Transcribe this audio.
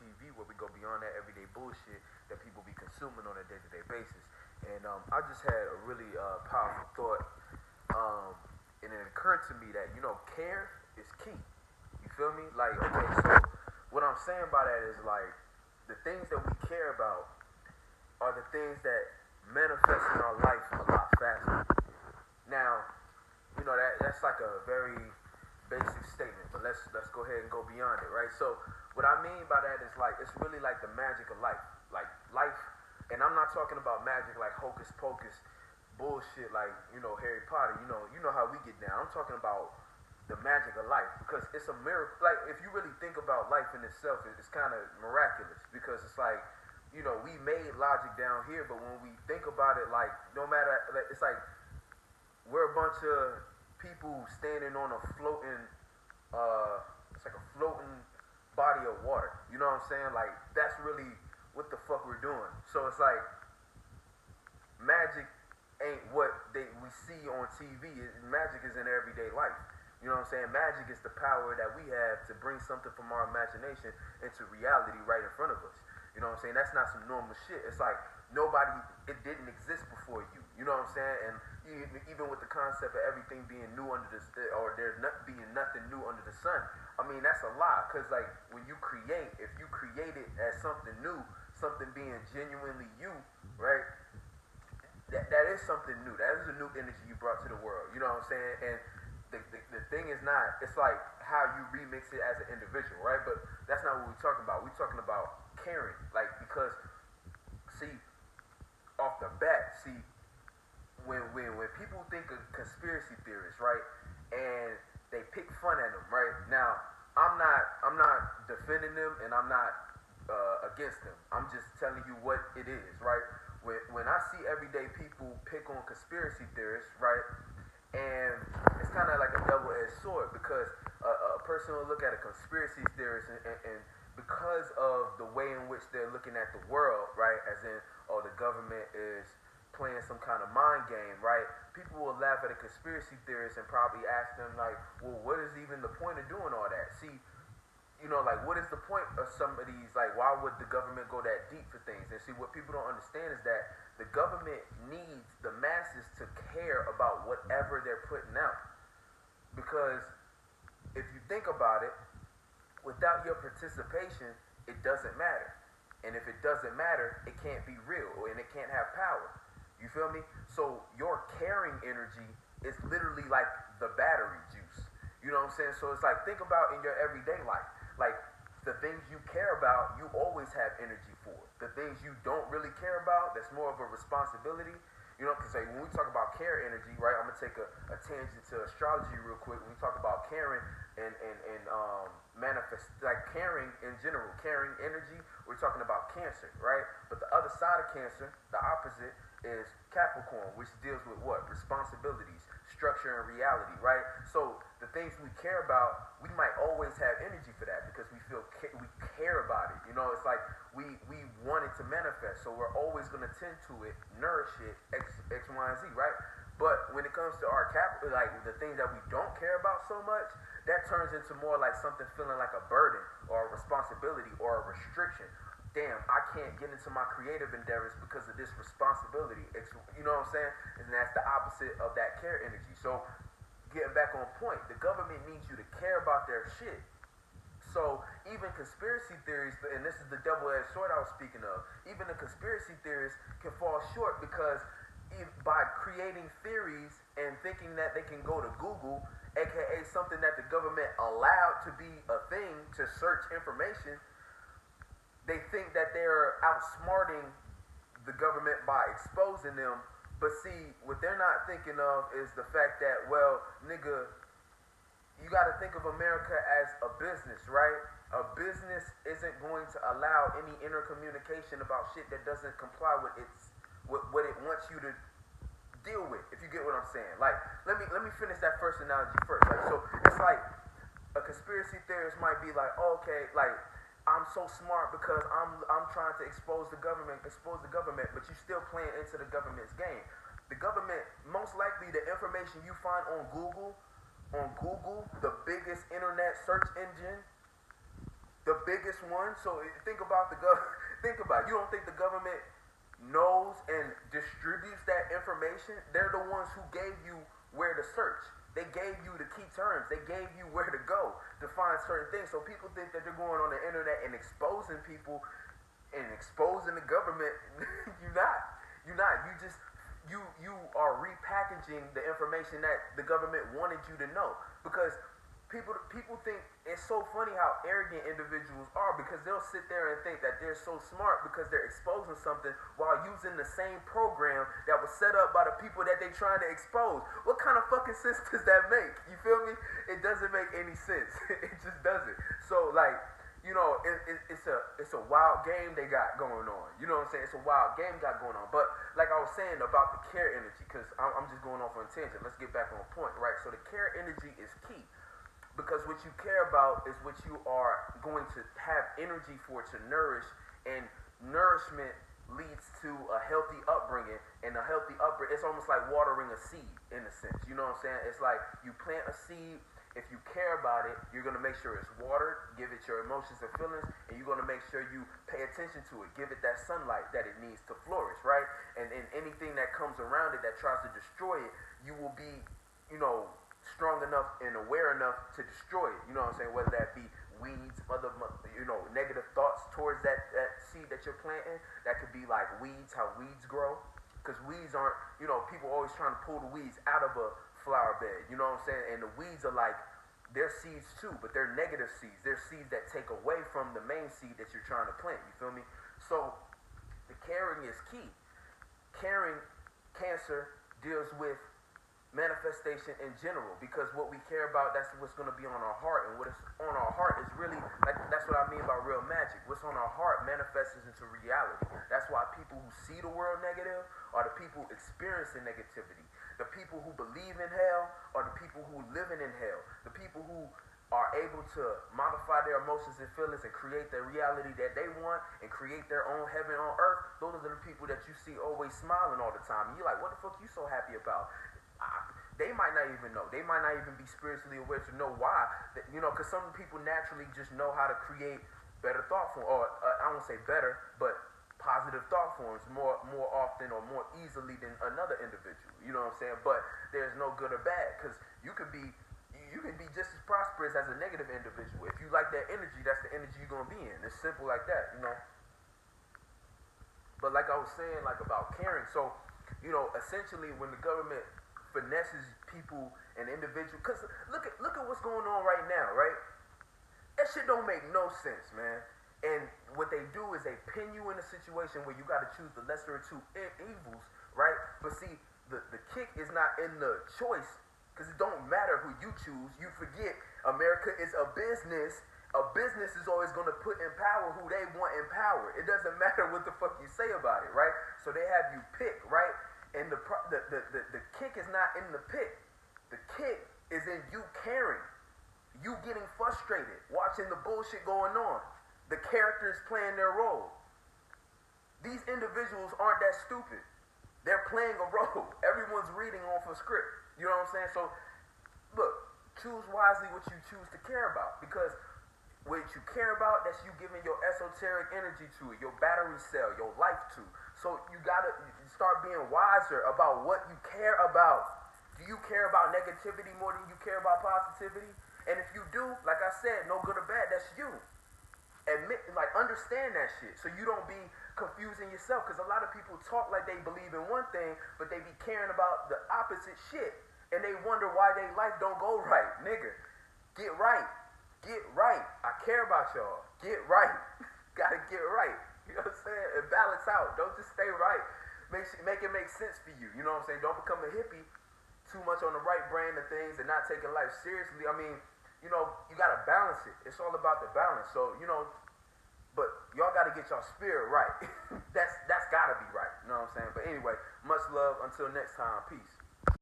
TV, where we go beyond that everyday bullshit that people be consuming on a day-to-day basis. And I just had a really powerful thought, and it occurred to me that care is key. You feel me? Like, okay, so what I'm saying by that is like the things that we care about are the things that manifest in our life a lot faster. Now, that's like a very basic statement, but let's go ahead and go beyond it, right? So what I mean by that is like it's really like the magic of life. Like life, and I'm not talking about magic like hocus pocus bullshit like Harry Potter. You know how we get down. I'm talking about the magic of life, because it's a miracle. Like if you really think about life in itself, it's kind of miraculous, because it's like we made logic down here, but when we think about it, like no matter, it's like we're a bunch of people standing on a floating, it's like a floating body of water. You know what I'm saying? Like that's really what the fuck we're doing. So it's like magic ain't what we see on TV. Magic is in everyday life. You know what I'm saying? Magic is the power that we have to bring something from our imagination into reality right in front of us. You know what I'm saying? That's not some normal shit. It's like it didn't exist before you. You know what I'm saying? And even with the concept of everything being new under or there not being nothing new under the sun, I mean, that's a lie. Because like when you create, if you create it as something new, something being genuinely you, right? That is something new. That is a new energy you brought to the world. You know what I'm saying? And the thing is not, it's like how you remix it as an individual, right? But that's not what we're talking about. We're talking about caring. Like, because, see, off the bat, when people think of conspiracy theorists, right, and they pick fun at them, right? Now, I'm not defending them, and I'm not against them. I'm just telling you what it is, right? When I see everyday people pick on conspiracy theorists, right, and it's kind of like a double-edged sword, because a person will look at a conspiracy theorist and because of the way in which they're looking at the world, right, as in, oh, the government is playing some kind of mind game, right, people will laugh at a conspiracy theorist and probably ask them, like, well, what is even the point of doing all that? See, like, what is the point of some of these, like, why would the government go that deep for things? And see, what people don't understand is that the government needs the masses to care about whatever they're putting out. Because if you think about it, without your participation, it doesn't matter. And if it doesn't matter, it can't be real, and it can't have power. You feel me? So your caring energy is literally like the battery juice. You know what I'm saying? So it's like, think about in your everyday life. Like, the things you care about, you always have energy for. The things you don't really care about, that's more of a responsibility. Because like, when we talk about care energy, right, I'm going to take a tangent to astrology real quick. When we talk about caring and manifest, like caring in general, caring energy, we're talking about Cancer, right? But the other side of Cancer, the opposite, is Capricorn, which deals with what? Responsibilities, structure, and reality, right? So the things we care about, we might always have energy for that because we we care about it. It's like we want it to manifest, so we're always going to tend to it, nourish it, X, Y, and Z, right? But when it comes to our like the things that we don't care about so much, that turns into more like something feeling like a burden or a responsibility or a restriction. Damn, I can't get into my creative endeavors because of this responsibility. You know what I'm saying? And that's the opposite of that care energy. So, getting back on point, the government needs you to care about their shit. So, even conspiracy theories, and this is the double-edged sword I was speaking of, even the conspiracy theorists can fall short because by creating theories and thinking that they can go to Google, aka something that the government allowed to be a thing to search information, they think that they're outsmarting the government by exposing them. But see, what they're not thinking of is the fact that, well, nigga, you got to think of America as a business, right? A business isn't going to allow any intercommunication about shit that doesn't comply with what it wants you to deal with, if you get what I'm saying. Like, let me finish that first analogy first. Like, so it's like a conspiracy theorist might be like, oh, okay, like, I'm so smart because I'm trying to expose the government, but you still playing into the government's game. The government, most likely the information you find on Google, the biggest internet search engine, The biggest one. So think about think about it. You don't think the government knows and distributes that information? They're the ones who gave you where to search. They gave you the key terms. They gave you where to go to find certain things. So people think that they're going on the internet and exposing people and exposing the government. You're not. You're not. You are repackaging the information that the government wanted you to know. Because people think it's so funny how arrogant individuals are, because they'll sit there and think that they're so smart because they're exposing something while using the same program that was set up by the people that they're trying to expose. What kind of fucking sense does that make? You feel me? It doesn't make any sense. It just doesn't. So like, you know, it's a wild game they got going on. You know what I'm saying? It's a wild game got going on. But like I was saying about the care energy, because I'm just going off on a tangent. Let's get back on point, right? So the care energy is key. Because what you care about is what you are going to have energy for to nourish, and nourishment leads to a healthy upbringing, and a healthy upbringing, it's almost like watering a seed in a sense. You know what I'm saying? It's like you plant a seed. If you care about it, you're going to make sure it's watered, give it your emotions and feelings, and you're going to make sure you pay attention to it, give it that sunlight that it needs to flourish, right? And anything that comes around it that tries to destroy it, you will be, you know, strong enough and aware enough to destroy it. You know what I'm saying? Whether that be weeds, other, you know, negative thoughts towards that seed that you're planting. That could be like weeds, how weeds grow. Because weeds aren't, you know, people always trying to pull the weeds out of a flower bed. You know what I'm saying? And the weeds are like, they're seeds too, but they're negative seeds. They're seeds that take away from the main seed that you're trying to plant. You feel me? So the caring is key. Caring, Cancer, deals with manifestation in general, because what we care about, that's what's going to be on our heart, and what is on our heart is really, like, that's what I mean by real magic. What's on our heart manifests into reality. That's why people who see the world negative are the people experiencing negativity. The people who believe in hell are the people who living in hell. The people who are able to modify their emotions and feelings and create the reality that they want and create their own heaven on earth, those are the people that you see always smiling all the time. And you're like, what the fuck you so happy about? They might not even know. They might not even be spiritually aware to know why. That, you know, because some people naturally just know how to create better thought forms, or I won't say better, but positive thought forms more often or more easily than another individual. You know what I'm saying? But there's no good or bad, because you can be just as prosperous as a negative individual. If you like that energy, that's the energy you're gonna be in. It's simple like that, you know. But like I was saying, like about caring, so you know, essentially when the government finesses people and individuals, because look at what's going on right now, right? That shit don't make no sense, man. And what they do is they pin you in a situation where you got to choose the lesser of two evils, right? But see, the kick is not in the choice, because it don't matter who you choose. You forget America is a business. A business is always going to put in power who they want in power. It doesn't matter what the fuck you say about it, right? So they have you pick, right? And the kick is not in the pick. The kick is in you caring. You getting frustrated, watching the bullshit going on. The characters playing their role. These individuals aren't that stupid. They're playing a role. Everyone's reading off a script. You know what I'm saying? So, look, choose wisely what you choose to care about. Because what you care about, that's you giving your esoteric energy to it, your battery cell, your life to. So you gotta start being wiser about what you care about. Do you care about negativity more than you care about positivity? And if you do, like I said, no good or bad, that's you. Admit, like, understand that shit, so you don't be confusing yourself. Because a lot of people talk like they believe in one thing, but they be caring about the opposite shit, and they wonder why their life don't go right. Nigga, get right. Get right. I care about y'all. Get right. Gotta get right. You know what I'm saying? And balance out. Don't just stay right. Make it make sense for you. You know what I'm saying? Don't become a hippie too much on the right brain of things and not taking life seriously. I mean, you know, you gotta balance it. It's all about the balance. So, you know, but y'all gotta get y'all spirit right. That's gotta be right. You know what I'm saying? But anyway, much love. Until next time. Peace.